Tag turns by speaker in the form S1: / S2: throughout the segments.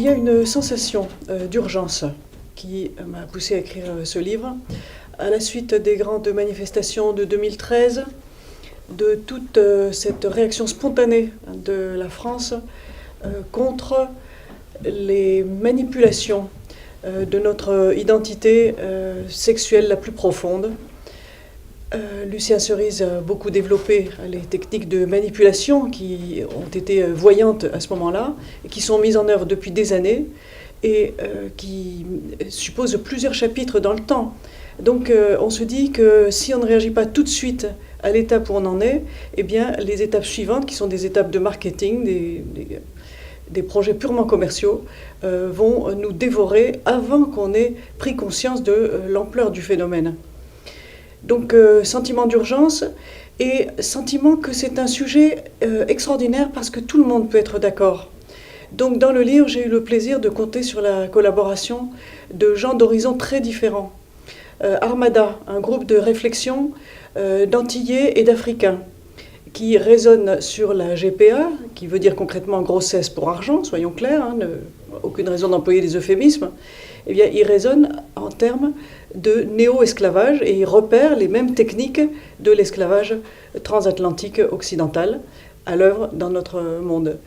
S1: y a une sensation d'urgence qui m'a poussée à écrire ce livre. À la suite des grandes manifestations de 2013, de toute cette réaction spontanée de la France contre les manipulations de notre identité sexuelle la plus profonde. Lucien Cerise a beaucoup développé les techniques de manipulation qui ont été voyantes à ce moment-là et qui sont mises en œuvre depuis des années et qui supposent plusieurs chapitres dans le temps. Donc on se dit que si on ne réagit pas tout de suite à l'étape où on en est, eh bien les étapes suivantes, qui sont des étapes de marketing, des projets purement commerciaux, vont nous dévorer avant qu'on ait pris conscience de l'ampleur du phénomène. Donc sentiment d'urgence et sentiment que c'est un sujet extraordinaire parce que tout le monde peut être d'accord. Donc dans le livre, j'ai eu le plaisir de compter sur la collaboration de gens d'horizons très différents. Armada, un groupe de réflexion d'Antillais et d'Africains qui raisonne sur la GPA, qui veut dire concrètement grossesse pour argent, soyons clairs, aucune raison d'employer des euphémismes. Eh bien, il raisonne en termes de néo-esclavage et il repère les mêmes techniques de l'esclavage transatlantique occidental à l'œuvre dans notre monde.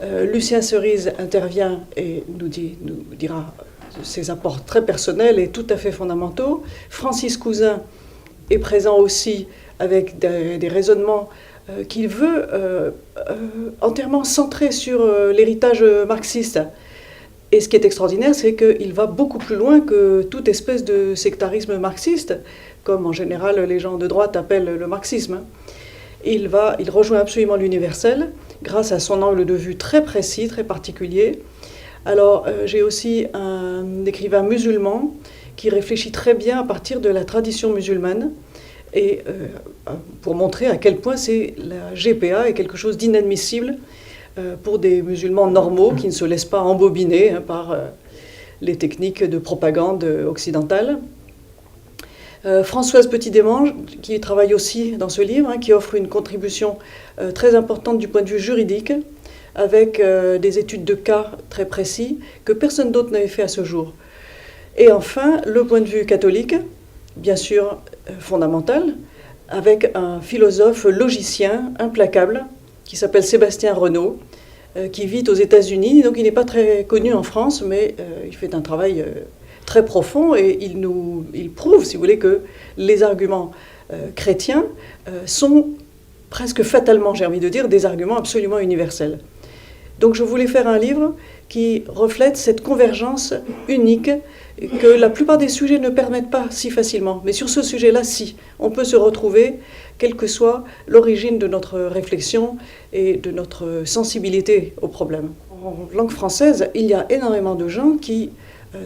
S1: Lucien Cerise intervient et nous dira ses apports très personnels et tout à fait fondamentaux. Francis Cousin est présent aussi avec des raisonnements qu'il veut entièrement centrés sur l'héritage marxiste. Et ce qui est extraordinaire, c'est qu'il va beaucoup plus loin que toute espèce de sectarisme marxiste, comme en général les gens de droite appellent le marxisme. Il rejoint absolument l'universel, grâce à son angle de vue très précis, très particulier. Alors, j'ai aussi un écrivain musulman qui réfléchit très bien à partir de la tradition musulmane, et pour montrer à quel point la GPA est quelque chose d'inadmissible pour des musulmans normaux qui ne se laissent pas embobiner par les techniques de propagande occidentale. Françoise Petit-Desmanges, qui travaille aussi dans ce livre, qui offre une contribution très importante du point de vue juridique, avec des études de cas très précis que personne d'autre n'avait fait à ce jour. Et enfin, le point de vue catholique, bien sûr fondamental, avec un philosophe logicien implacable, qui s'appelle Sébastien Renaud, qui vit aux États-Unis, donc il n'est pas très connu en France, mais il fait un travail très profond et il prouve, si vous voulez, que les arguments chrétiens sont presque fatalement, j'ai envie de dire, des arguments absolument universels. Donc je voulais faire un livre qui reflète cette convergence unique que la plupart des sujets ne permettent pas si facilement. Mais sur ce sujet-là, si, on peut se retrouver, quelle que soit l'origine de notre réflexion et de notre sensibilité au problème. En langue française, il y a énormément de gens qui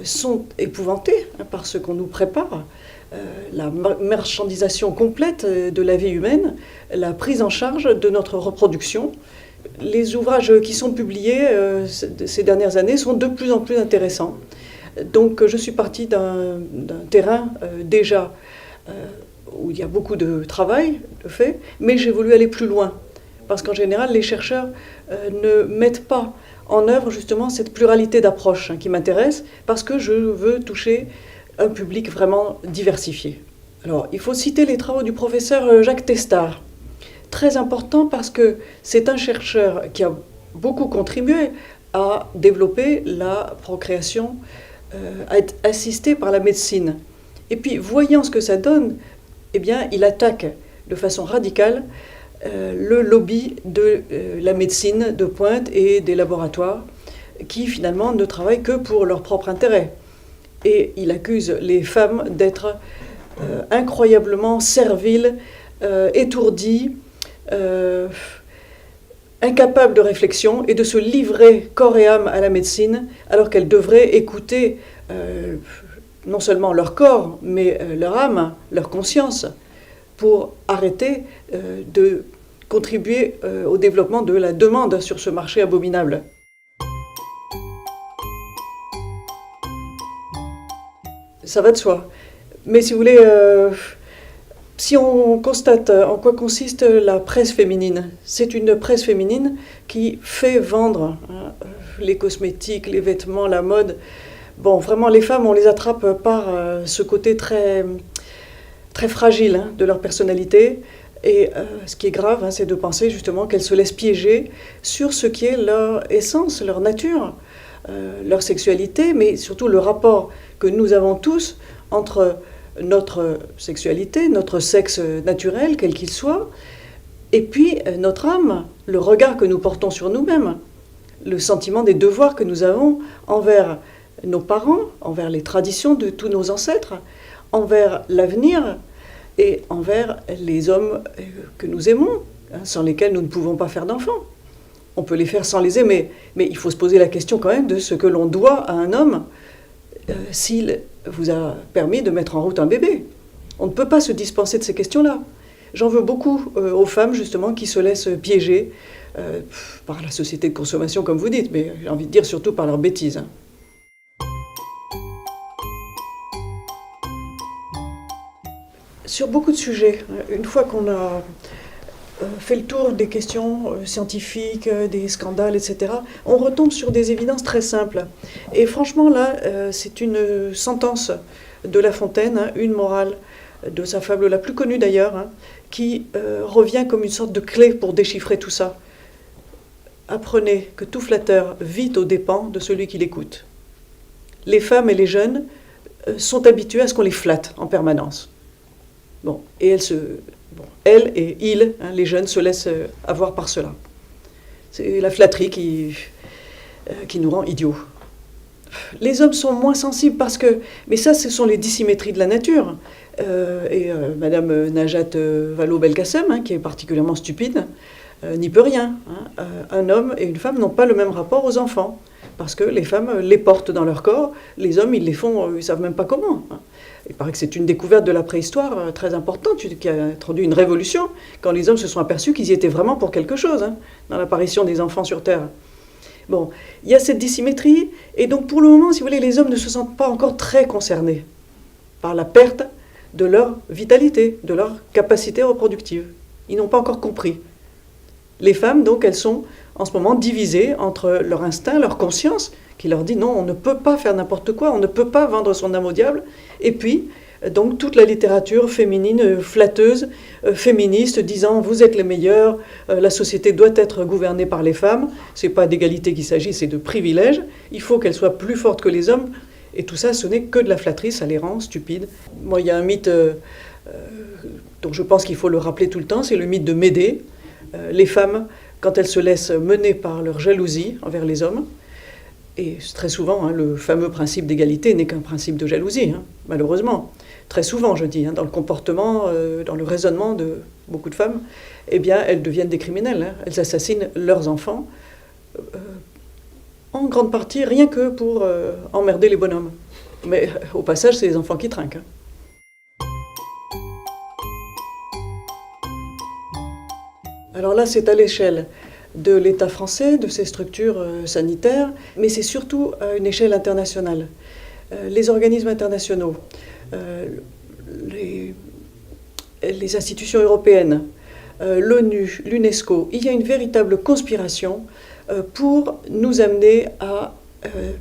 S1: sont épouvantés par ce qu'on nous prépare, la marchandisation complète de la vie humaine, la prise en charge de notre reproduction. Les ouvrages qui sont publiés ces dernières années sont de plus en plus intéressants. Donc je suis partie d'un terrain déjà où il y a beaucoup de travail de fait, mais j'ai voulu aller plus loin. Parce qu'en général, les chercheurs ne mettent pas en œuvre justement cette pluralité d'approches qui m'intéresse, parce que je veux toucher un public vraiment diversifié. Alors, il faut citer les travaux du professeur Jacques Testard. Très important parce que c'est un chercheur qui a beaucoup contribué à développer la procréation assistée par la médecine. Et puis, voyant ce que ça donne, eh bien, il attaque de façon radicale le lobby de la médecine de pointe et des laboratoires qui, finalement, ne travaillent que pour leur propre intérêt. Et il accuse les femmes d'être incroyablement serviles, étourdies, incapables de réflexion et de se livrer corps et âme à la médecine, alors qu'elles devraient écouter non seulement leur corps, mais leur âme, leur conscience, pour arrêter de contribuer au développement de la demande sur ce marché abominable. Ça va de soi. Mais si vous voulez, Si on constate en quoi consiste la presse féminine, c'est une presse féminine qui fait vendre les cosmétiques, les vêtements, la mode. Bon, vraiment, les femmes, on les attrape par ce côté très, très fragile de leur personnalité. Et ce qui est grave, c'est de penser justement qu'elles se laissent piéger sur ce qui est leur essence, leur nature, leur sexualité, mais surtout le rapport que nous avons tous entre notre sexualité, notre sexe naturel, quel qu'il soit, et puis notre âme, le regard que nous portons sur nous-mêmes, le sentiment des devoirs que nous avons envers nos parents, envers les traditions de tous nos ancêtres, envers l'avenir et envers les hommes que nous aimons, sans lesquels nous ne pouvons pas faire d'enfants. On peut les faire sans les aimer, mais il faut se poser la question quand même de ce que l'on doit à un homme s'il vous a permis de mettre en route un bébé. On ne peut pas se dispenser de ces questions-là. J'en veux beaucoup aux femmes, justement, qui se laissent piéger par la société de consommation, comme vous dites, mais j'ai envie de dire surtout par leurs bêtises. Sur beaucoup de sujets, une fois qu'on a fait le tour des questions scientifiques, des scandales, etc., on retombe sur des évidences très simples. Et franchement, là, c'est une sentence de La Fontaine, une morale de sa fable la plus connue d'ailleurs, qui revient comme une sorte de clé pour déchiffrer tout ça. Apprenez que tout flatteur vit aux dépens de celui qui l'écoute. Les femmes et les jeunes sont habitués à ce qu'on les flatte en permanence. Bon, et elles et ils, les jeunes, se laissent avoir par cela. C'est la flatterie qui nous rend idiots. Les hommes sont moins sensibles parce que... Mais ça, ce sont les dissymétries de la nature. Madame Najat Vallaud-Belkacem, qui est particulièrement stupide, n'y peut rien. Un homme et une femme n'ont pas le même rapport aux enfants. Parce que les femmes les portent dans leur corps, les hommes, ils les font, ils ne savent même pas comment. Il paraît que c'est une découverte de la préhistoire très importante, qui a introduit une révolution, quand les hommes se sont aperçus qu'ils y étaient vraiment pour quelque chose, dans l'apparition des enfants sur Terre. Bon, il y a cette dissymétrie, et donc pour le moment, si vous voulez, les hommes ne se sentent pas encore très concernés par la perte de leur vitalité, de leur capacité reproductive. Ils n'ont pas encore compris. Les femmes, donc, elles sont en ce moment divisées entre leur instinct, leur conscience, qui leur dit non, on ne peut pas faire n'importe quoi, on ne peut pas vendre son âme au diable, et puis, donc, toute la littérature féminine, flatteuse, féministe, disant vous êtes les meilleurs, la société doit être gouvernée par les femmes, c'est pas d'égalité qu'il s'agit, c'est de privilèges, il faut qu'elles soient plus fortes que les hommes, et tout ça, ce n'est que de la flatterie, ça les rend stupides. Moi, il y a un mythe dont je pense qu'il faut le rappeler tout le temps, c'est le mythe de Médée. Les femmes, quand elles se laissent mener par leur jalousie envers les hommes, et très souvent, le fameux principe d'égalité n'est qu'un principe de jalousie, malheureusement. Très souvent, je dis, dans le comportement, dans le raisonnement de beaucoup de femmes, eh bien, elles deviennent des criminels. Elles assassinent leurs enfants, en grande partie rien que pour emmerder les bonhommes. Mais au passage, c'est les enfants qui trinquent. Alors là, c'est à l'échelle de l'État français, de ses structures sanitaires, mais c'est surtout à une échelle internationale. Les organismes internationaux, les institutions européennes, l'ONU, l'UNESCO, il y a une véritable conspiration pour nous amener à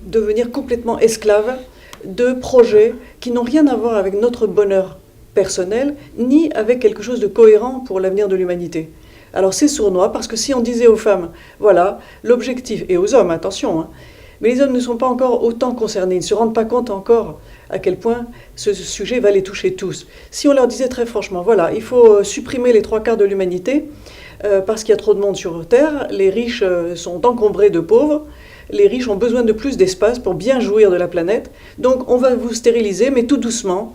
S1: devenir complètement esclaves de projets qui n'ont rien à voir avec notre bonheur personnel, ni avec quelque chose de cohérent pour l'avenir de l'humanité. Alors c'est sournois, parce que si on disait aux femmes, voilà, l'objectif, et aux hommes, attention, mais les hommes ne sont pas encore autant concernés, ils ne se rendent pas compte encore à quel point ce sujet va les toucher tous. Si on leur disait très franchement, voilà, il faut supprimer les 3/4 de l'humanité, parce qu'il y a trop de monde sur Terre, les riches sont encombrés de pauvres, les riches ont besoin de plus d'espace pour bien jouir de la planète, donc on va vous stériliser, mais tout doucement,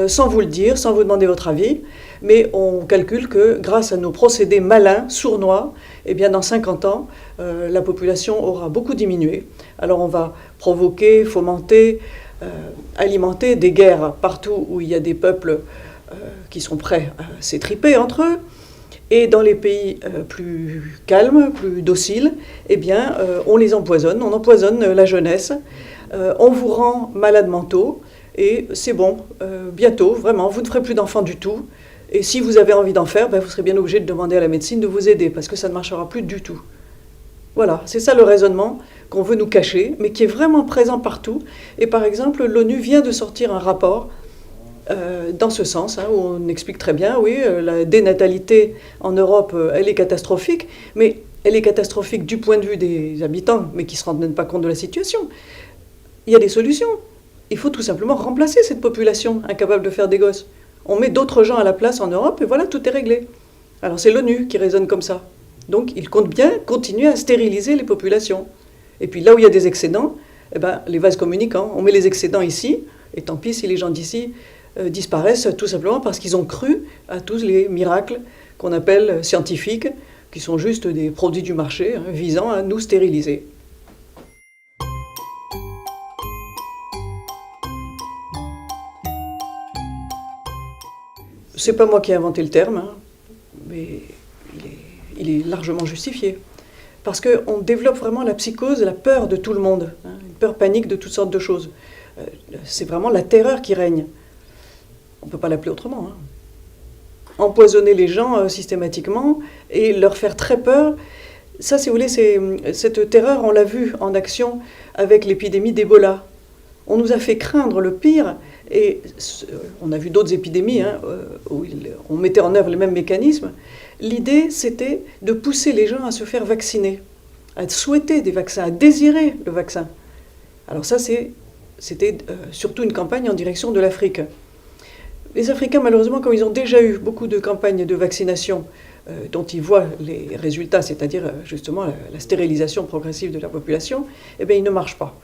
S1: sans vous le dire, sans vous demander votre avis, mais on calcule que grâce à nos procédés malins, sournois, eh bien dans 50 ans, la population aura beaucoup diminué. Alors on va provoquer, fomenter, alimenter des guerres partout où il y a des peuples qui sont prêts à s'étriper entre eux. Et dans les pays plus calmes, plus dociles, eh bien, on les empoisonne, on empoisonne la jeunesse, on vous rend malades mentaux, et c'est bon, bientôt, vraiment, vous ne ferez plus d'enfants du tout, Et si vous avez envie d'en faire, vous serez bien obligé de demander à la médecine de vous aider, parce que ça ne marchera plus du tout. Voilà, c'est ça le raisonnement qu'on veut nous cacher, mais qui est vraiment présent partout. Et par exemple, l'ONU vient de sortir un rapport dans ce sens, où on explique très bien, oui, la dénatalité en Europe, elle est catastrophique, mais elle est catastrophique du point de vue des habitants, mais qui ne se rendent même pas compte de la situation. Il y a des solutions. Il faut tout simplement remplacer cette population incapable de faire des gosses. On met d'autres gens à la place en Europe et voilà, tout est réglé. Alors c'est l'ONU qui raisonne comme ça. Donc il compte bien continuer à stériliser les populations. Et puis là où il y a des excédents, les vases communicants, on met les excédents ici, et tant pis si les gens d'ici disparaissent tout simplement parce qu'ils ont cru à tous les miracles qu'on appelle scientifiques, qui sont juste des produits du marché visant à nous stériliser. C'est pas moi qui ai inventé le terme, mais il est largement justifié. Parce qu'on développe vraiment la psychose, la peur de tout le monde, une peur panique de toutes sortes de choses. C'est vraiment la terreur qui règne. On ne peut pas l'appeler autrement. Empoisonner les gens systématiquement et leur faire très peur, ça, si vous voulez, cette terreur, on l'a vu en action avec l'épidémie d'Ebola. On nous a fait craindre le pire, et on a vu d'autres épidémies où on mettait en œuvre les mêmes mécanismes. L'idée, c'était de pousser les gens à se faire vacciner, à souhaiter des vaccins, à désirer le vaccin. Alors ça, c'était surtout une campagne en direction de l'Afrique. Les Africains, malheureusement, comme ils ont déjà eu beaucoup de campagnes de vaccination dont ils voient les résultats, c'est-à-dire justement la stérilisation progressive de la population, ils ne marchent pas.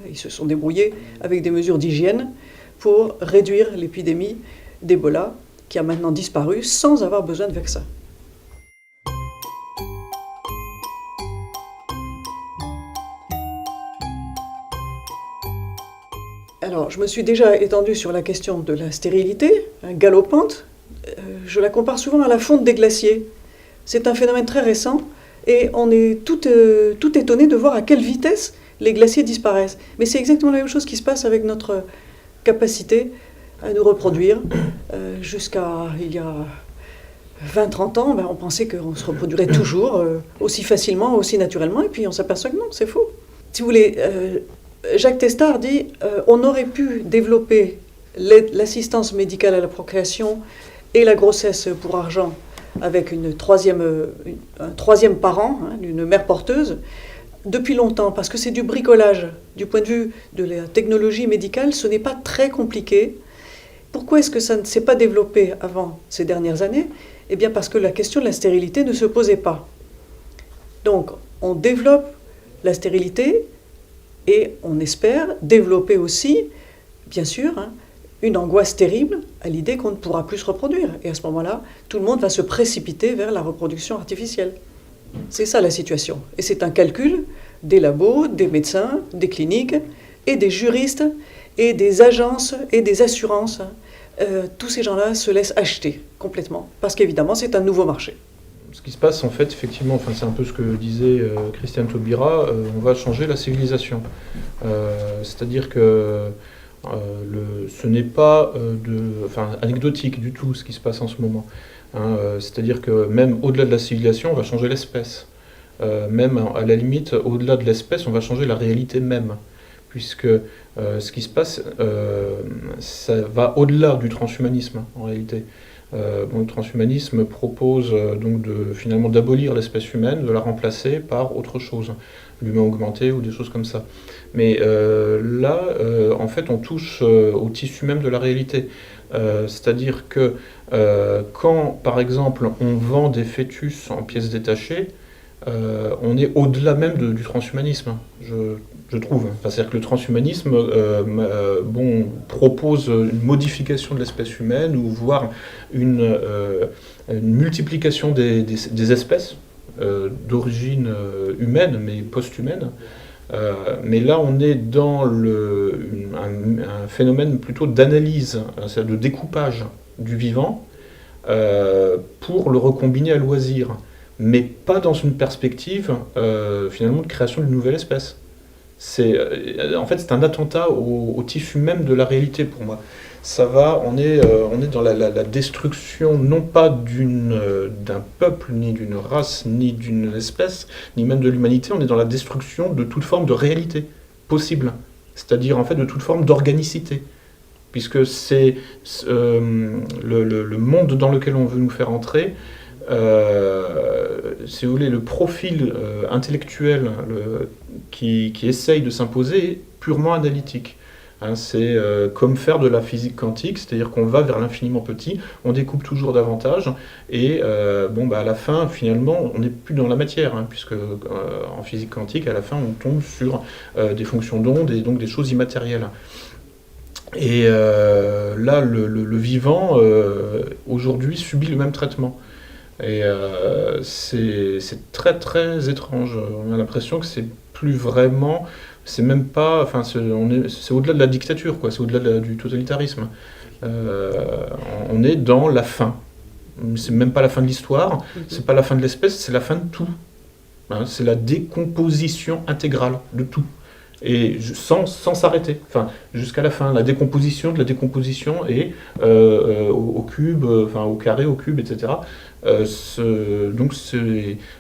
S1: Ils se sont débrouillés avec des mesures d'hygiène pour réduire l'épidémie d'Ebola, qui a maintenant disparu sans avoir besoin de vaccin. Alors, je me suis déjà étendue sur la question de la stérilité, galopante. Je la compare souvent à la fonte des glaciers. C'est un phénomène très récent et on est tout étonné de voir à quelle vitesse les glaciers disparaissent. Mais c'est exactement la même chose qui se passe avec notre capacité à nous reproduire. Jusqu'à il y a 20-30 ans, on pensait qu'on se reproduirait toujours aussi facilement, aussi naturellement, et puis on s'aperçoit que non, c'est faux. Si vous voulez, Jacques Testard dit on aurait pu développer l'assistance médicale à la procréation et la grossesse pour argent avec un troisième parent, une mère porteuse, depuis longtemps, parce que c'est du bricolage. Du point de vue de la technologie médicale, ce n'est pas très compliqué. Pourquoi est-ce que ça ne s'est pas développé avant ces dernières années ? Eh bien parce que la question de la stérilité ne se posait pas. Donc on développe la stérilité et on espère développer aussi, bien sûr, une angoisse terrible à l'idée qu'on ne pourra plus se reproduire. Et à ce moment-là, tout le monde va se précipiter vers la reproduction artificielle. C'est ça la situation. Et c'est un calcul des labos, des médecins, des cliniques, et des juristes, et des agences, et des assurances. Tous ces gens-là se laissent acheter complètement. Parce qu'évidemment, c'est un nouveau marché.
S2: Ce qui se passe, en fait, effectivement, c'est un peu ce que disait Christiane Taubira, on va changer la civilisation. C'est-à-dire que ce n'est pas anecdotique du tout ce qui se passe en ce moment. C'est-à-dire que même au-delà de la civilisation, on va changer l'espèce. Même à la limite, au-delà de l'espèce, on va changer la réalité même. Puisque ce qui se passe, ça va au-delà du transhumanisme, en réalité. Le transhumanisme propose donc finalement d'abolir l'espèce humaine, de la remplacer par autre chose, l'humain augmenté ou des choses comme ça. Mais là, en fait, on touche au tissu même de la réalité. C'est-à-dire que quand, par exemple, on vend des fœtus en pièces détachées, on est au-delà même du transhumanisme, je trouve. C'est-à-dire que le transhumanisme propose une modification de l'espèce humaine, ou voire une multiplication des espèces d'origine humaine, mais post-humaine. Mais là, on est dans un phénomène plutôt d'analyse, de découpage du vivant, pour le recombiner à loisir, mais pas dans une perspective finalement de création d'une nouvelle espèce. En fait, c'est un attentat au tissu même de la réalité pour moi. on est dans la destruction non pas d'un peuple, ni d'une race, ni d'une espèce, ni même de l'humanité, on est dans la destruction de toute forme de réalité possible, c'est-à-dire en fait de toute forme d'organicité, puisque c'est le monde dans lequel on veut nous faire entrer, si vous voulez, le profil intellectuel qui essaye de s'imposer est purement analytique. Hein, c'est comme faire de la physique quantique, c'est-à-dire qu'on va vers l'infiniment petit, on découpe toujours davantage, et à la fin, finalement, on n'est plus dans la matière, hein, puisque en physique quantique, à la fin, on tombe sur des fonctions d'onde et donc des choses immatérielles. Et là, le vivant, aujourd'hui, subit le même traitement. Et c'est très très étrange. On a l'impression que c'est plus vraiment, c'est même pas, enfin c'est au-delà de la dictature, quoi. C'est au-delà du totalitarisme. On est dans la fin. C'est même pas la fin de l'histoire, c'est pas la fin de l'espèce, c'est la fin de tout. Hein, c'est la décomposition intégrale de tout. Et sans s'arrêter, enfin, jusqu'à la fin, la décomposition de la décomposition, et au cube, enfin au carré, au cube, etc. Donc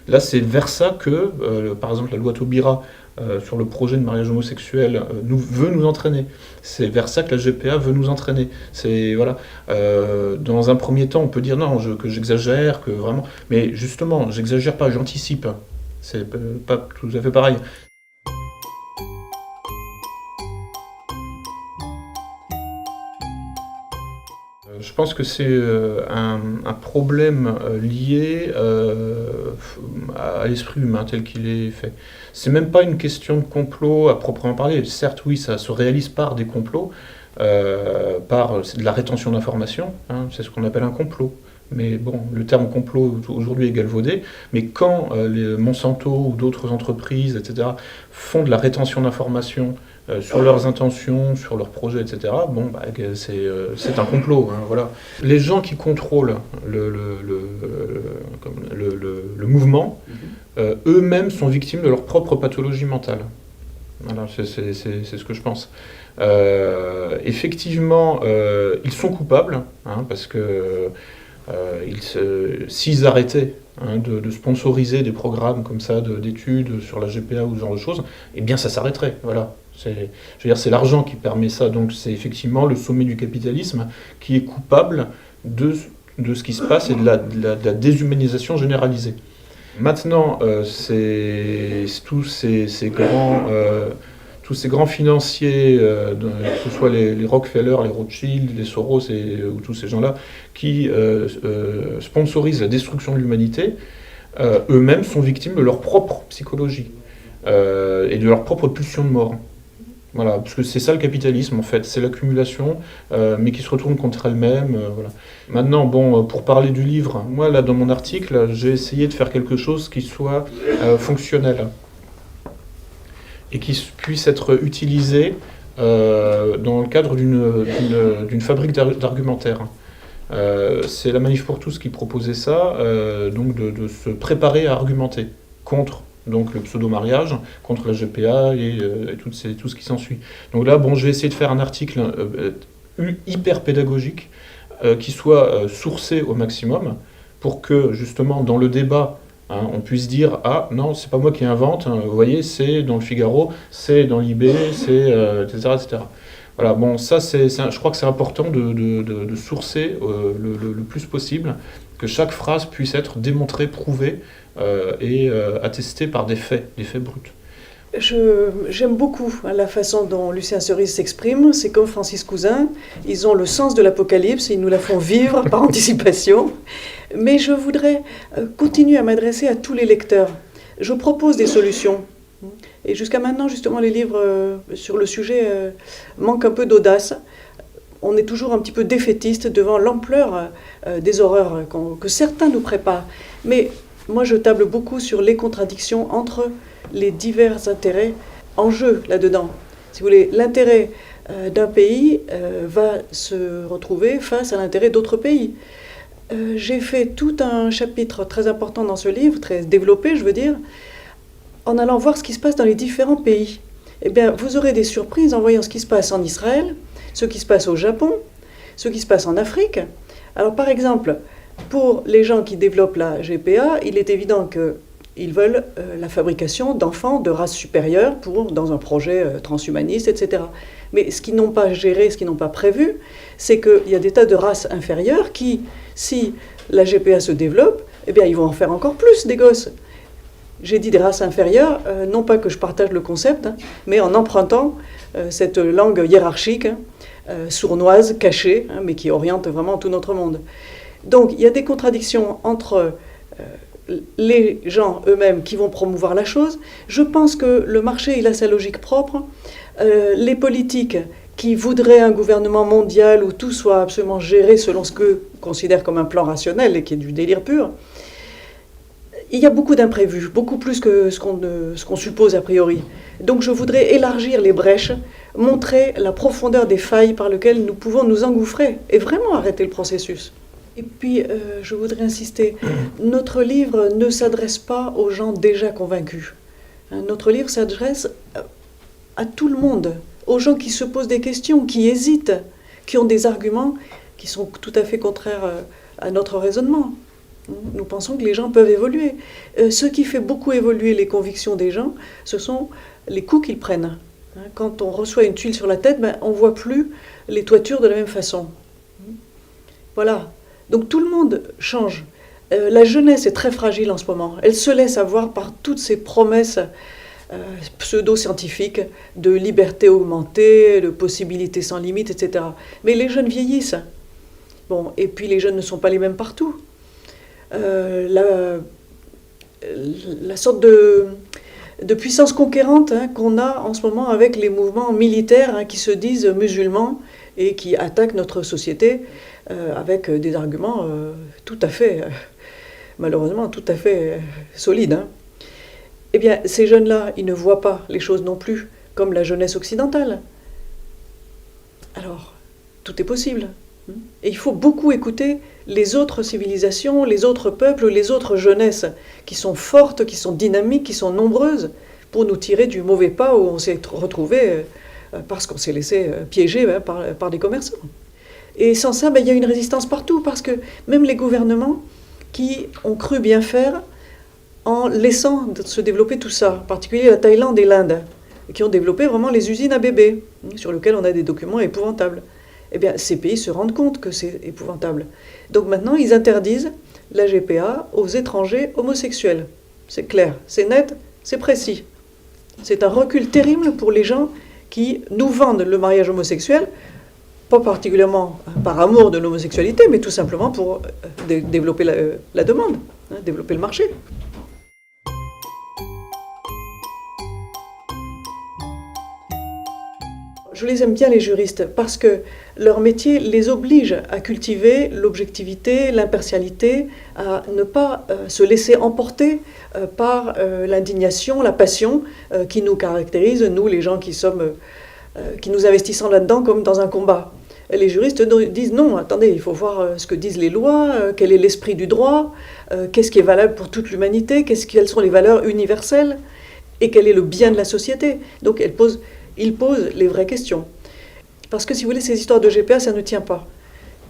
S2: là, c'est vers ça que, par exemple, la loi Taubira sur le projet de mariage homosexuel veut nous entraîner. C'est vers ça que la GPA veut nous entraîner. C'est, voilà, dans un premier temps, on peut dire non, que j'exagère, que vraiment, mais justement, j'exagère pas, j'anticipe. C'est pas tout à fait pareil. Je pense que c'est un problème lié à l'esprit humain tel qu'il est fait. C'est même pas une question de complot à proprement parler. Certes, oui, ça se réalise par des complots, par de la rétention d'informations, hein, c'est ce qu'on appelle un complot. Mais bon, le terme complot aujourd'hui est galvaudé, mais quand les Monsanto ou d'autres entreprises, etc., font de la rétention d'informations sur leurs intentions, sur leurs projets, etc., bon, c'est un complot. Hein, voilà. Les gens qui contrôlent le mouvement, eux-mêmes sont victimes de leur propre pathologie mentale. Voilà, c'est ce que je pense. Effectivement, ils sont coupables, hein, parce que s'ils arrêtaient de sponsoriser des programmes comme ça d'études sur la GPA ou ce genre de choses, eh bien ça s'arrêterait. Voilà. Je veux dire, c'est l'argent qui permet ça, donc c'est effectivement le sommet du capitalisme qui est coupable de ce qui se passe et de la déshumanisation généralisée. Maintenant, c'est tous ces grands financiers, que ce soit les Rockefeller, les Rothschild, les Soros ou tous ces gens-là, qui sponsorisent la destruction de l'humanité, eux-mêmes sont victimes de leur propre psychologie et de leur propre pulsion de mort. Voilà, parce que c'est ça le capitalisme en fait, c'est l'accumulation, mais qui se retourne contre elle-même. Voilà. Maintenant, bon, pour parler du livre, moi là dans mon article, j'ai essayé de faire quelque chose qui soit fonctionnel et qui puisse être utilisé dans le cadre d'une fabrique d'argumentaire. C'est la Manif pour tous qui proposait ça, donc de se préparer à argumenter contre donc le pseudo-mariage, contre la GPA et tout ce qui s'ensuit. Donc là, bon, je vais essayer de faire un article hyper pédagogique qui soit sourcé au maximum pour que, justement, dans le débat, hein, on puisse dire « Ah, non, c'est pas moi qui invente, hein, vous voyez, c'est dans le Figaro, c'est dans l'IB, c'est... etc. etc. » Voilà, bon, ça, je crois que c'est important de sourcer le plus possible, que chaque phrase puisse être démontrée, prouvée et attestée par des faits bruts.
S1: J'aime beaucoup la façon dont Lucien Cerise s'exprime. C'est comme Francis Cousin, ils ont le sens de l'apocalypse, ils nous la font vivre par anticipation. Mais je voudrais continuer à m'adresser à tous les lecteurs. Je propose des solutions. Et jusqu'à maintenant, justement, les livres sur le sujet manquent un peu d'audace. On est toujours un petit peu défaitiste devant l'ampleur des horreurs que certains nous préparent. Mais moi, je table beaucoup sur les contradictions entre les divers intérêts en jeu là-dedans. Si vous voulez, l'intérêt d'un pays va se retrouver face à l'intérêt d'autres pays. J'ai fait tout un chapitre très important dans ce livre, très développé, je veux dire, en allant voir ce qui se passe dans les différents pays. Eh bien, vous aurez des surprises en voyant ce qui se passe en Israël, ce qui se passe au Japon, ce qui se passe en Afrique. Alors par exemple, pour les gens qui développent la GPA, il est évident qu'ils veulent la fabrication d'enfants de race supérieure dans un projet transhumaniste, etc. Mais ce qu'ils n'ont pas géré, ce qu'ils n'ont pas prévu, c'est qu'il y a des tas de races inférieures qui, si la GPA se développe, eh bien, ils vont en faire encore plus des gosses. J'ai dit des races inférieures, non pas que je partage le concept, mais en empruntant cette langue hiérarchique, sournoise, cachée, mais qui oriente vraiment tout notre monde. Donc, il y a des contradictions entre les gens eux-mêmes qui vont promouvoir la chose. Je pense que le marché, il a sa logique propre. Les politiques qui voudraient un gouvernement mondial où tout soit absolument géré selon ce qu'eux considèrent comme un plan rationnel et qui est du délire pur, il y a beaucoup d'imprévus, beaucoup plus que ce qu'on suppose a priori. Donc je voudrais élargir les brèches, montrer la profondeur des failles par lesquelles nous pouvons nous engouffrer et vraiment arrêter le processus. Et puis, je voudrais insister, notre livre ne s'adresse pas aux gens déjà convaincus. Notre livre s'adresse à tout le monde, aux gens qui se posent des questions, qui hésitent, qui ont des arguments qui sont tout à fait contraires à notre raisonnement. Nous pensons que les gens peuvent évoluer. Ce qui fait beaucoup évoluer les convictions des gens, ce sont les coups qu'ils prennent. Quand on reçoit une tuile sur la tête, on ne voit plus les toitures de la même façon. Voilà. Donc tout le monde change. La jeunesse est très fragile en ce moment. Elle se laisse avoir par toutes ces promesses pseudo-scientifiques de liberté augmentée, de possibilités sans limite, etc. Mais les jeunes vieillissent. Bon, et puis les jeunes ne sont pas les mêmes partout. La sorte de puissance conquérante qu'on a en ce moment avec les mouvements militaires qui se disent musulmans et qui attaquent notre société avec des arguments tout à fait, malheureusement, tout à fait solides. Eh bien, ces jeunes-là, ils ne voient pas les choses non plus comme la jeunesse occidentale. Alors, tout est possible. Et il faut beaucoup écouter les autres civilisations, les autres peuples, les autres jeunesses qui sont fortes, qui sont dynamiques, qui sont nombreuses, pour nous tirer du mauvais pas où on s'est retrouvé parce qu'on s'est laissé piéger par des commerçants. Et sans ça, il y a une résistance partout, parce que même les gouvernements qui ont cru bien faire en laissant se développer tout ça, en particulier la Thaïlande et l'Inde, qui ont développé vraiment les usines à bébés, sur lesquelles on a des documents épouvantables. Eh bien, ces pays se rendent compte que c'est épouvantable. Donc maintenant, ils interdisent la GPA aux étrangers homosexuels. C'est clair, c'est net, c'est précis. C'est un recul terrible pour les gens qui nous vendent le mariage homosexuel, pas particulièrement par amour de l'homosexualité, mais tout simplement pour développer la demande, développer le marché. Je les aime bien, les juristes, parce que leur métier les oblige à cultiver l'objectivité, l'impartialité, à ne pas se laisser emporter par l'indignation, la passion qui nous caractérise, nous, les gens qui nous investissons là-dedans comme dans un combat. Les juristes disent non, attendez, il faut voir ce que disent les lois, quel est l'esprit du droit, qu'est-ce qui est valable pour toute l'humanité, quelles sont les valeurs universelles, et quel est le bien de la société. Donc ils posent les vraies questions. Parce que si vous voulez, ces histoires de GPA, ça ne tient pas.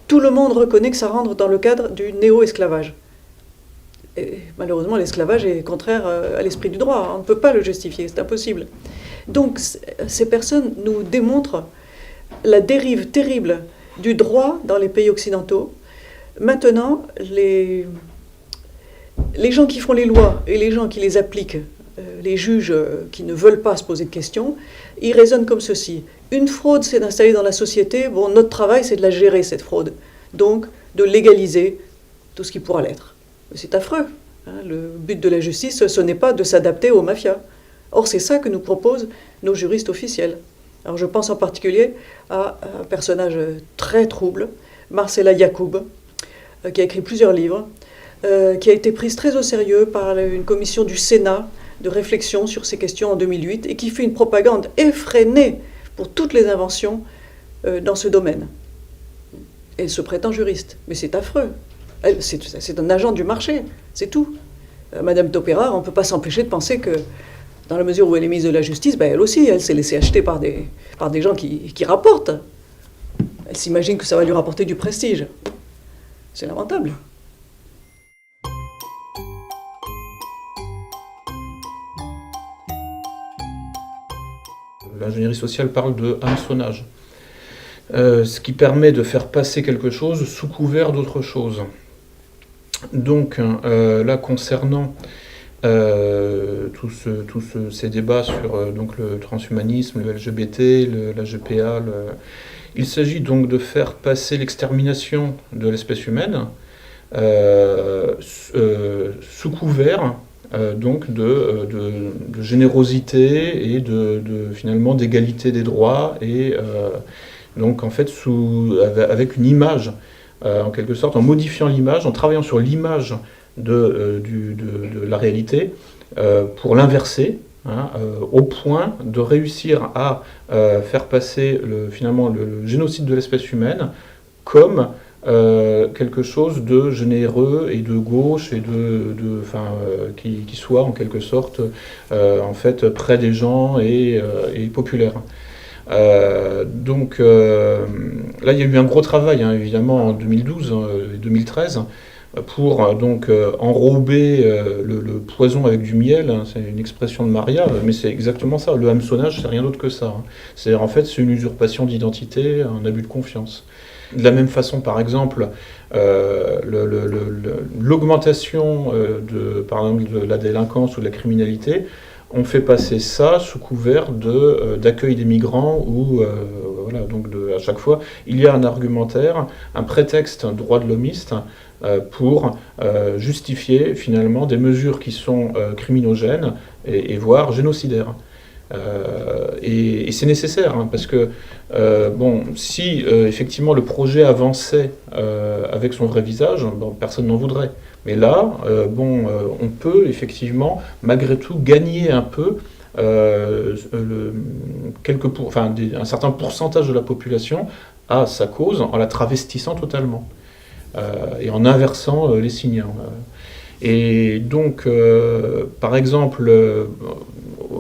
S1: Tout le monde reconnaît que ça rentre dans le cadre du néo-esclavage. Et malheureusement, l'esclavage est contraire à l'esprit du droit. On ne peut pas le justifier, c'est impossible. Donc ces personnes nous démontrent la dérive terrible du droit dans les pays occidentaux. Maintenant, les gens qui font les lois et les gens qui les appliquent, les juges qui ne veulent pas se poser de questions, ils raisonnent comme ceci. Une fraude s'est installée dans la société, bon, notre travail c'est de la gérer cette fraude, donc de légaliser tout ce qui pourra l'être. C'est affreux. Le but de la justice, ce n'est pas de s'adapter aux mafias. Or, c'est ça que nous proposent nos juristes officiels. Alors, je pense en particulier à un personnage très trouble, Marcela Yacoub, qui a écrit plusieurs livres, qui a été prise très au sérieux par une commission du Sénat de réflexion sur ces questions en 2008 et qui fait une propagande effrénée pour toutes les inventions dans ce domaine. Elle se prétend juriste, mais c'est affreux. C'est un agent du marché, c'est tout. Madame Taupera, on ne peut pas s'empêcher de penser que, dans la mesure où elle est ministre de la Justice, elle aussi, elle s'est laissée acheter par des gens qui rapportent. Elle s'imagine que ça va lui rapporter du prestige. C'est lamentable.
S2: L'ingénierie sociale parle de hameçonnage, ce qui permet de faire passer quelque chose sous couvert d'autre chose. Donc là, concernant ces débats sur donc le transhumanisme, le LGBT, la GPA, il s'agit donc de faire passer l'extermination de l'espèce humaine sous couvert donc de générosité et finalement d'égalité des droits et donc en fait avec une image en quelque sorte, en modifiant l'image, en travaillant sur l'image de la réalité pour l'inverser, hein, au point de réussir à faire passer finalement le génocide de l'espèce humaine comme quelque chose de généreux et de gauche et qui soit en quelque sorte en fait près des gens et populaire. Donc là, il y a eu un gros travail, hein, évidemment, en 2012 et 2013, pour donc enrober le poison avec du miel, hein, c'est une expression de Maria, mais c'est exactement ça. Le hameçonnage, c'est rien d'autre que ça. Hein. En fait, c'est une usurpation d'identité, un abus de confiance. De la même façon, par exemple, l'augmentation par exemple, de la délinquance ou de la criminalité, on fait passer ça sous couvert d'accueil des migrants où, voilà, donc à chaque fois, il y a un argumentaire, un prétexte droit de l'homiste pour justifier finalement des mesures qui sont criminogènes et voire génocidaires. Et c'est nécessaire, hein, parce que bon, si effectivement le projet avançait avec son vrai visage, bon, personne n'en voudrait. Mais là, on peut effectivement, malgré tout, gagner un peu un certain pourcentage de la population à sa cause en la travestissant totalement et en inversant les signes. Et donc, par exemple,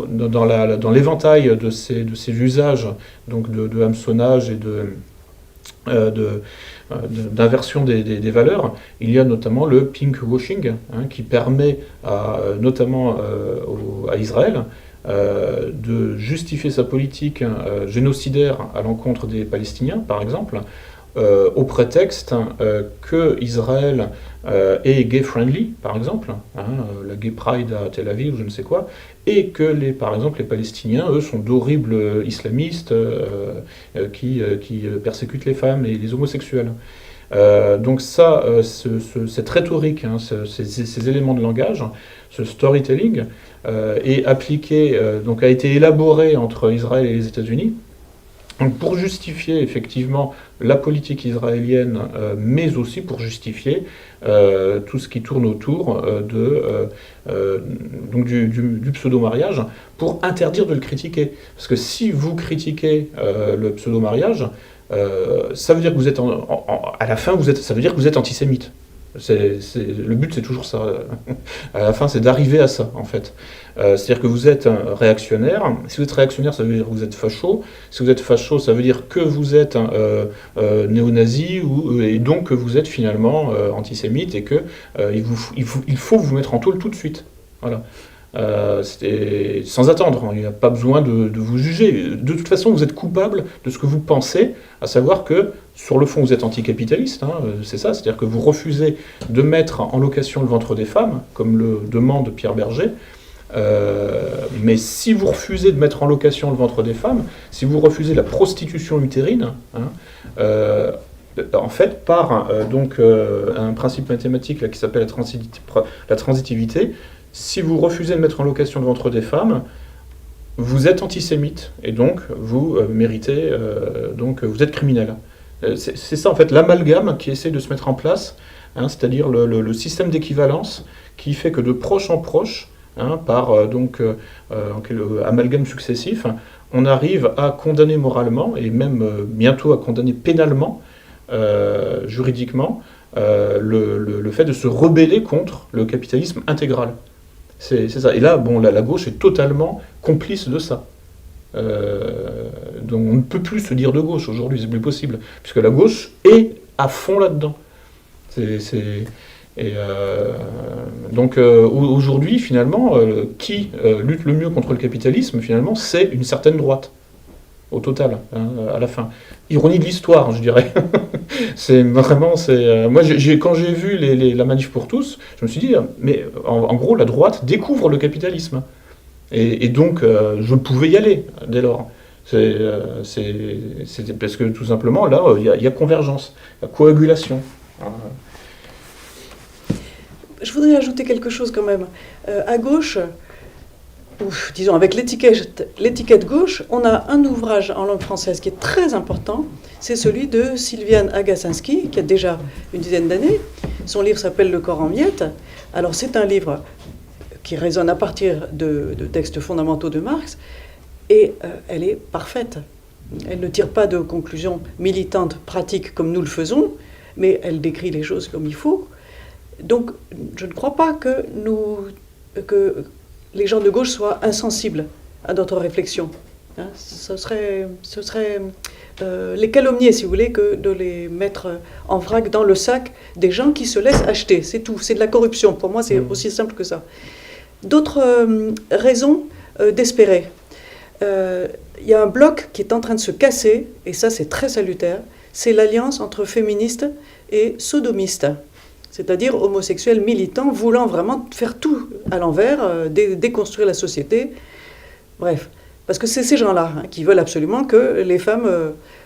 S2: dans l'éventail de ces usages donc de hameçonnage et d'inversion des valeurs, il y a notamment le pinkwashing, hein, qui permet notamment à Israël de justifier sa politique génocidaire à l'encontre des Palestiniens, par exemple, au prétexte que Israël est gay-friendly, par exemple, hein, la Gay Pride à Tel Aviv ou je ne sais quoi, et que, par exemple, les Palestiniens, eux, sont d'horribles islamistes qui persécutent les femmes et les homosexuels. Donc ça, cette rhétorique, hein, ces éléments de langage, ce storytelling, est appliqué, donc a été élaboré entre Israël et les États-Unis. Donc pour justifier effectivement la politique israélienne, mais aussi pour justifier tout ce qui tourne autour donc du pseudo-mariage, pour interdire de le critiquer. Parce que si vous critiquez le pseudo-mariage, ça veut dire que vous êtes à la fin, ça veut dire que vous êtes antisémite. Le but, c'est toujours ça. À la fin, c'est d'arriver à ça, en fait. C'est-à-dire que vous êtes un réactionnaire. Si vous êtes réactionnaire, ça veut dire que vous êtes facho. Si vous êtes facho, ça veut dire que vous êtes néo-nazi, et donc que vous êtes finalement antisémite, et que il faut vous mettre en tôle tout de suite. Voilà. Sans attendre, hein, il n'y a pas besoin de vous juger. De toute façon, vous êtes coupable de ce que vous pensez, à savoir que, sur le fond, vous êtes anticapitaliste, hein, c'est ça, c'est-à-dire que vous refusez de mettre en location le ventre des femmes, comme le demande Pierre Berger, mais si vous refusez de mettre en location le ventre des femmes, si vous refusez la prostitution utérine, hein, en fait, par un principe mathématique là, qui s'appelle la transitivité, si vous refusez de mettre en location le ventre des femmes, vous êtes antisémite, et donc vous méritez, donc vous êtes criminel. C'est ça en fait l'amalgame qui essaie de se mettre en place, hein, c'est-à-dire le système d'équivalence qui fait que de proche en proche, hein, par amalgame successif, on arrive à condamner moralement, et même bientôt à condamner pénalement, juridiquement, le fait de se rebeller contre le capitalisme intégral. C'est ça. Et là, bon, la gauche est totalement complice de ça. dont on ne peut plus se dire de gauche aujourd'hui, c'est plus possible, puisque la gauche est à fond là-dedans. Donc aujourd'hui, finalement, qui lutte le mieux contre le capitalisme, finalement, c'est une certaine droite, au total, hein, à la fin. Ironie de l'histoire, je dirais. Moi, quand j'ai vu la manif pour tous, je me suis dit, mais en gros, la droite découvre le capitalisme. Et donc, je pouvais y aller, dès lors. C'était parce que, tout simplement, là, il y a convergence, il y a coagulation.
S1: Je voudrais ajouter quelque chose quand même. À gauche, disons avec l'étiquette gauche, on a un ouvrage en langue française qui est très important, c'est celui de Sylviane Agacinski, qui a déjà une dizaine d'années. Son livre s'appelle Le corps en miettes. Alors c'est un livre qui résonne à partir de textes fondamentaux de Marx, et elle est parfaite. Elle ne tire pas de conclusions militantes, pratiques comme nous le faisons, mais elle décrit les choses comme il faut. Donc, je ne crois pas que les gens de gauche soient insensibles à notre réflexion. Hein, ce serait les calomnier, si vous voulez, que de les mettre en vrac dans le sac des gens qui se laissent acheter. C'est tout. C'est de la corruption. Pour moi, c'est aussi simple que ça. D'autres raisons d'espérer. Il y a un bloc qui est en train de se casser, et ça, c'est très salutaire. C'est l'alliance entre féministes et sodomistes. C'est-à-dire homosexuels militants voulant vraiment faire tout à l'envers, déconstruire la société. Bref, parce que c'est ces gens-là qui veulent absolument que les femmes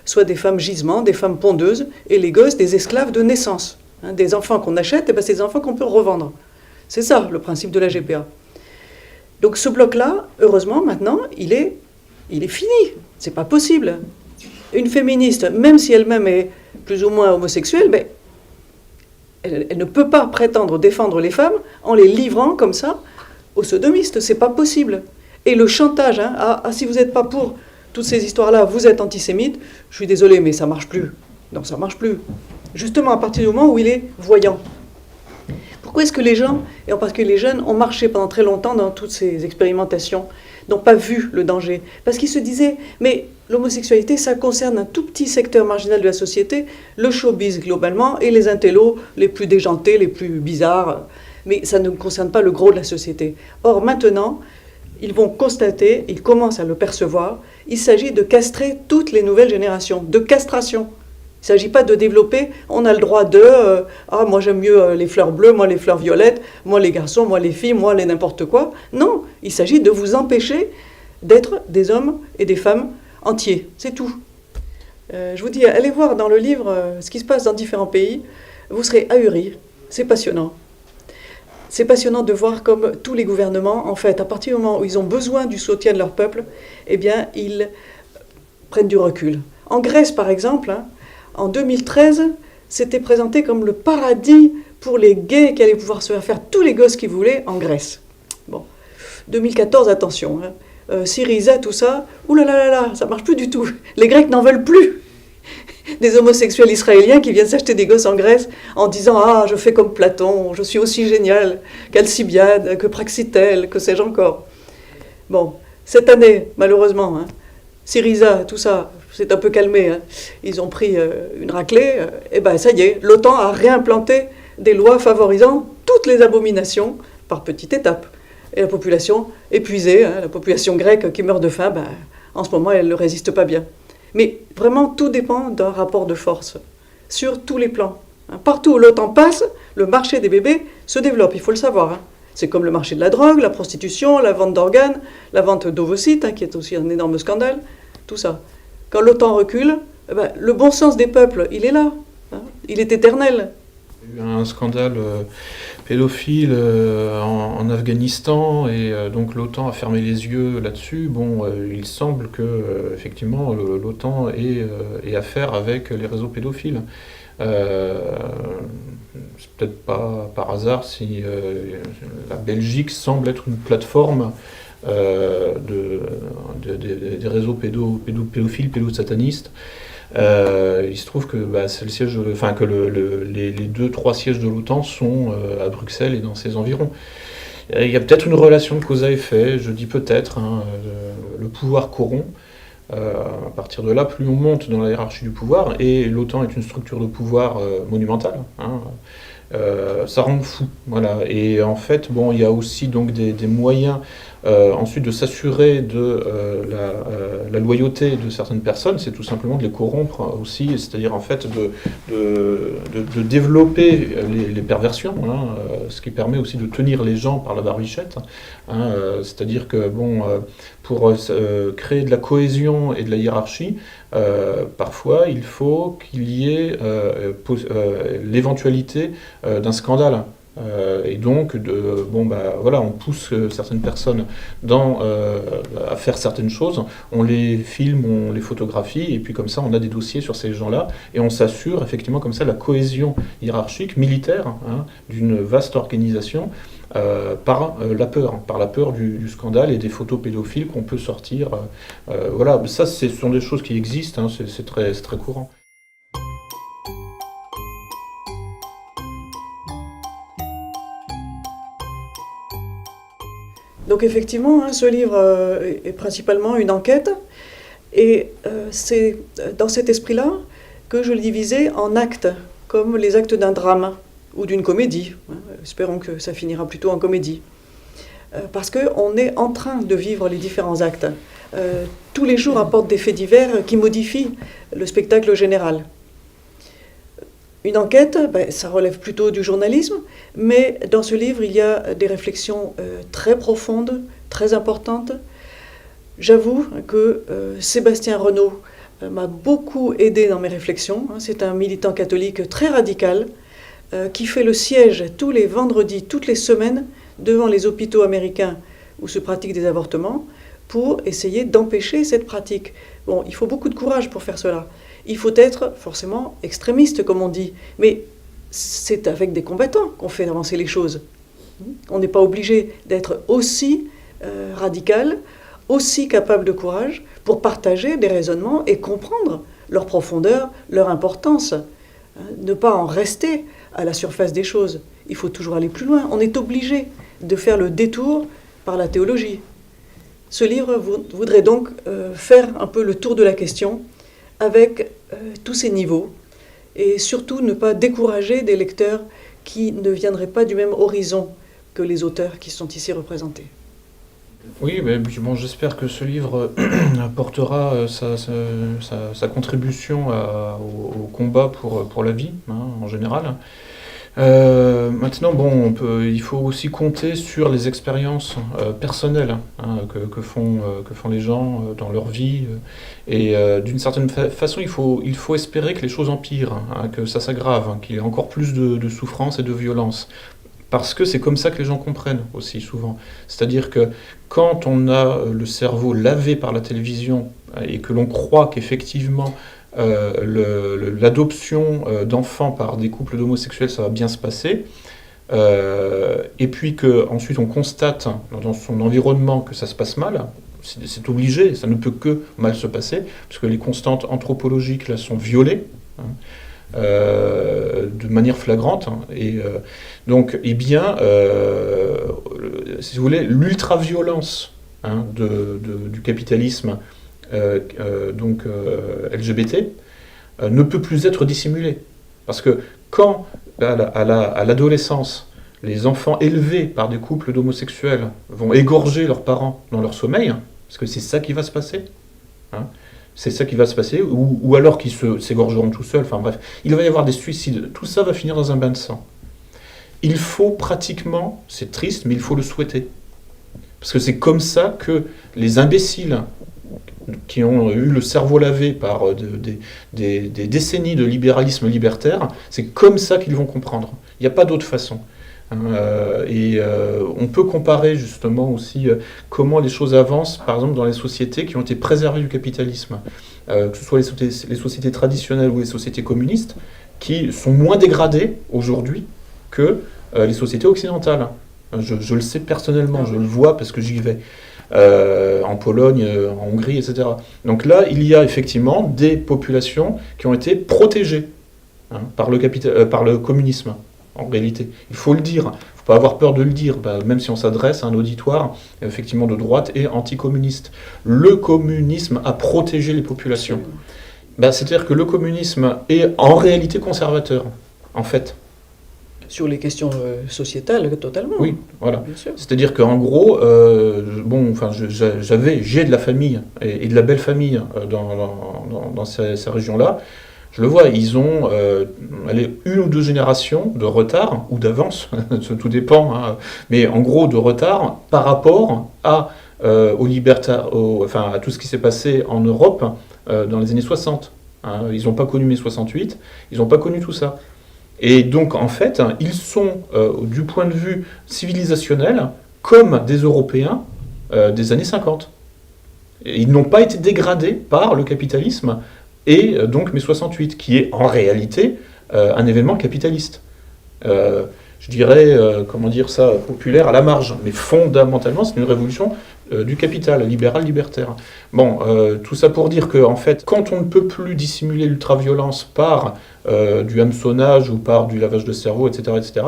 S1: soient des femmes gisements, des femmes pondeuses, et les gosses des esclaves de naissance. Des enfants qu'on achète, et ben c'est des enfants qu'on peut revendre. C'est ça le principe de la GPA. Donc ce bloc-là, heureusement, maintenant, il est fini. C'est pas possible. Une féministe, même si elle-même est plus ou moins homosexuelle, ben, elle ne peut pas prétendre défendre les femmes en les livrant comme ça aux sodomistes. C'est pas possible. Et le chantage, si vous n'êtes pas pour toutes ces histoires-là, vous êtes antisémite, je suis désolé, mais ça marche plus. Non, ça marche plus. Justement à partir du moment où il est voyant. Pourquoi est-ce que les gens, et en particulier les jeunes, ont marché pendant très longtemps dans toutes ces expérimentations, n'ont pas vu le danger? Parce qu'ils se disaient, mais l'homosexualité, ça concerne un tout petit secteur marginal de la société, le showbiz globalement, et les intellos les plus déjantés, les plus bizarres, mais ça ne concerne pas le gros de la société. Or, maintenant, ils vont constater, ils commencent à le percevoir, il s'agit de castrer toutes les nouvelles générations, de castration. Il ne s'agit pas de développer, on a le droit de, moi j'aime mieux les fleurs bleues, moi les fleurs violettes, moi les garçons, moi les filles, moi les n'importe quoi. Non, il s'agit de vous empêcher d'être des hommes et des femmes entiers, c'est tout. Je vous dis, allez voir dans le livre ce qui se passe dans différents pays, vous serez ahuris, c'est passionnant. C'est passionnant de voir comme tous les gouvernements, en fait, à partir du moment où ils ont besoin du soutien de leur peuple, eh bien, ils prennent du recul. En Grèce, par exemple, en 2013, c'était présenté comme le paradis pour les gays qui allaient pouvoir se faire tous les gosses qu'ils voulaient en Grèce. Bon, 2014, attention, Syriza, tout ça, oulala, ça marche plus du tout. Les Grecs n'en veulent plus. Des homosexuels israéliens qui viennent s'acheter des gosses en Grèce en disant « je fais comme Platon, je suis aussi génial qu'Alcibiade, que Praxitèle, que sais-je encore ». Bon, cette année, malheureusement, Syriza, tout ça, c'est un peu calmé. Ils ont pris une raclée, et ben ça y est, l'OTAN a réimplanté des lois favorisant toutes les abominations par petites étapes. Et la population épuisée, la population grecque qui meurt de faim, en ce moment, elle ne résiste pas bien. Mais vraiment, tout dépend d'un rapport de force, sur tous les plans. Partout où l'OTAN passe, le marché des bébés se développe, il faut le savoir. C'est comme le marché de la drogue, la prostitution, la vente d'organes, la vente d'ovocytes, qui est aussi un énorme scandale, tout ça. Quand l'OTAN recule, le bon sens des peuples, il est là, il est éternel.
S2: Il y a eu un scandale pédophile en Afghanistan, et donc l'OTAN a fermé les yeux là-dessus. Bon, il semble que effectivement l'OTAN ait affaire avec les réseaux pédophiles. C'est peut-être pas par hasard si la Belgique semble être une plateforme des réseaux pédophiles, pédosatanistes. Il se trouve que c'est le siège, les 2-3 sièges de l'OTAN sont à Bruxelles et dans ses environs. il y a peut-être une relation de cause à effet, je dis peut-être, le pouvoir corrompt. À partir de là, plus on monte dans la hiérarchie du pouvoir, et l'OTAN est une structure de pouvoir monumentale, ça rend fou, voilà. Et en fait, bon, il y a aussi donc des moyens ensuite de s'assurer de la loyauté de certaines personnes, c'est tout simplement de les corrompre aussi, c'est-à-dire en fait de développer les perversions, ce qui permet aussi de tenir les gens par la barbichette, c'est-à-dire que bon, pour créer de la cohésion et de la hiérarchie, parfois il faut qu'il y ait l'éventualité d'un scandale. Et donc, voilà, on pousse certaines personnes à faire certaines choses, on les filme, on les photographie, et puis comme ça, on a des dossiers sur ces gens-là, et on s'assure effectivement comme ça la cohésion hiérarchique, militaire, d'une vaste organisation, par la peur du scandale et des photos pédophiles qu'on peut sortir. Voilà, ça, ce sont des choses qui existent, c'est très courant.
S1: Donc effectivement, ce livre est principalement une enquête, et c'est dans cet esprit-là que je le divisais en actes, comme les actes d'un drame ou d'une comédie. Espérons que ça finira plutôt en comédie. Parce qu'on est en train de vivre les différents actes. Tous les jours apportent des faits divers qui modifient le spectacle général. Une enquête, ça relève plutôt du journalisme, mais dans ce livre, il y a des réflexions très profondes, très importantes. J'avoue que Sébastien Renaud m'a beaucoup aidé dans mes réflexions. C'est un militant catholique très radical qui fait le siège tous les vendredis, toutes les semaines, devant les hôpitaux américains où se pratiquent des avortements, pour essayer d'empêcher cette pratique. Bon, il faut beaucoup de courage pour faire cela. Il faut être forcément extrémiste, comme on dit, mais c'est avec des combattants qu'on fait avancer les choses. On n'est pas obligé d'être aussi radical, aussi capable de courage, pour partager des raisonnements et comprendre leur profondeur, leur importance. Ne pas en rester à la surface des choses. Il faut toujours aller plus loin. On est obligé de faire le détour par la théologie. Ce livre voudrait donc faire un peu le tour de la question avec tous ces niveaux, et surtout ne pas décourager des lecteurs qui ne viendraient pas du même horizon que les auteurs qui sont ici représentés.
S2: Oui, mais bon, j'espère que ce livre apportera sa contribution au combat pour la vie, en général. Maintenant, bon, il faut aussi compter sur les expériences personnelles que font les gens dans leur vie, et d'une certaine façon, il faut espérer que les choses empirent, que ça s'aggrave, qu'il y ait encore plus de souffrance et de violence. Parce que c'est comme ça que les gens comprennent aussi souvent. C'est-à-dire que quand on a le cerveau lavé par la télévision et que l'on croit qu'effectivement l'adoption d'enfants par des couples d'homosexuels, ça va bien se passer, et puis qu'ensuite on constate dans son environnement que ça se passe mal, c'est obligé, ça ne peut que mal se passer, parce que les constantes anthropologiques là sont violées, de manière flagrante, et donc, si vous voulez, l'ultra-violence du capitalisme LGBT ne peut plus être dissimulée. Parce que quand, à l'adolescence, les enfants élevés par des couples d'homosexuels vont égorger leurs parents dans leur sommeil, parce que c'est ça qui va se passer, c'est ça qui va se passer, ou alors qu'ils s'égorgeront tout seuls, enfin bref, il va y avoir des suicides, tout ça va finir dans un bain de sang. Il faut pratiquement, c'est triste, mais il faut le souhaiter. Parce que c'est comme ça que les imbéciles qui ont eu le cerveau lavé par des décennies de libéralisme libertaire, c'est comme ça qu'ils vont comprendre. Il n'y a pas d'autre façon. On peut comparer justement aussi comment les choses avancent, par exemple dans les sociétés qui ont été préservées du capitalisme, que ce soit les sociétés traditionnelles ou les sociétés communistes, qui sont moins dégradées aujourd'hui que les sociétés occidentales. Je le sais personnellement, je le vois parce que j'y vais. En Pologne, en Hongrie, etc. Donc là, il y a effectivement des populations qui ont été protégées par le communisme, en réalité. Il faut le dire. Il faut pas avoir peur de le dire, même si on s'adresse à un auditoire effectivement de droite et anticommuniste. Le communisme a protégé les populations. C'est-à-dire que le communisme est en réalité conservateur, en fait.
S1: Sur les questions sociétales, totalement.
S2: Oui, voilà.
S1: Bien sûr.
S2: C'est-à-dire qu'en gros, j'ai de la famille et de la belle famille dans ces régions-là. Je le vois, ils ont une ou deux générations de retard, ou d'avance, tout dépend, hein, mais en gros de retard par rapport à tout ce qui s'est passé en Europe dans les années 60. Hein. Ils n'ont pas connu mai 68, ils n'ont pas connu tout ça. Et donc en fait, ils sont, du point de vue civilisationnel, comme des Européens des années 50. Et ils n'ont pas été dégradés par le capitalisme, et donc mai 68, qui est en réalité un événement capitaliste. Je dirais, populaire à la marge, mais fondamentalement, c'est une révolution du capital, libéral-libertaire. Bon, tout ça pour dire que, en fait, quand on ne peut plus dissimuler l'ultraviolence par du hameçonnage ou par du lavage de cerveau, etc.,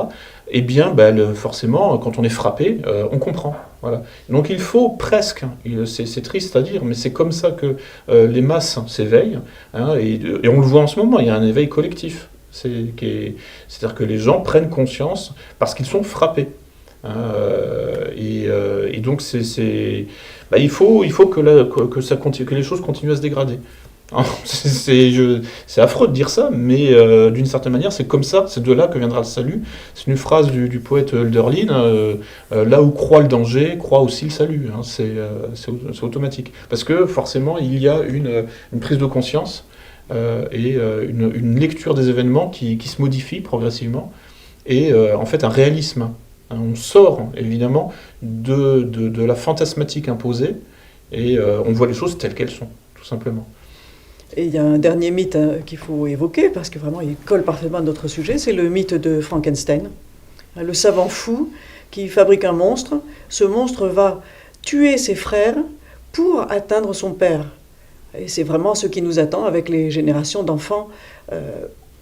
S2: eh bien, forcément, quand on est frappé, on comprend. Voilà. Donc il faut presque, c'est triste à dire, mais c'est comme ça que les masses s'éveillent, hein, et on le voit en ce moment, il y a un éveil collectif. C'est-à-dire que les gens prennent conscience parce qu'ils sont frappés. Et donc il faut que les choses continuent à se dégrader. C'est affreux de dire ça, mais d'une certaine manière, c'est comme ça, c'est de là que viendra le salut. C'est une phrase du poète Hölderlin, là où croit le danger, croit aussi le salut. Hein, c'est automatique. Parce que forcément, il y a une prise de conscience et une lecture des événements qui se modifie progressivement, et en fait un réalisme. On sort évidemment de la fantasmatique imposée, et on voit les choses telles qu'elles sont, tout simplement.
S1: Et il y a un dernier mythe qu'il faut évoquer, parce que vraiment il colle parfaitement à notre sujet, c'est le mythe de Frankenstein. Le savant fou qui fabrique un monstre. Ce monstre va tuer ses frères pour atteindre son père. Et c'est vraiment ce qui nous attend avec les générations d'enfants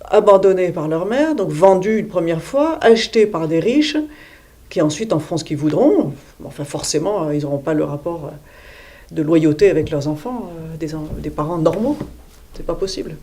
S1: abandonnés par leur mère, donc vendus une première fois, achetés par des riches, qui ensuite en feront ce qu'ils voudront. Enfin, forcément, ils n'auront pas le rapport de loyauté avec leurs enfants, des parents normaux. C'est pas possible.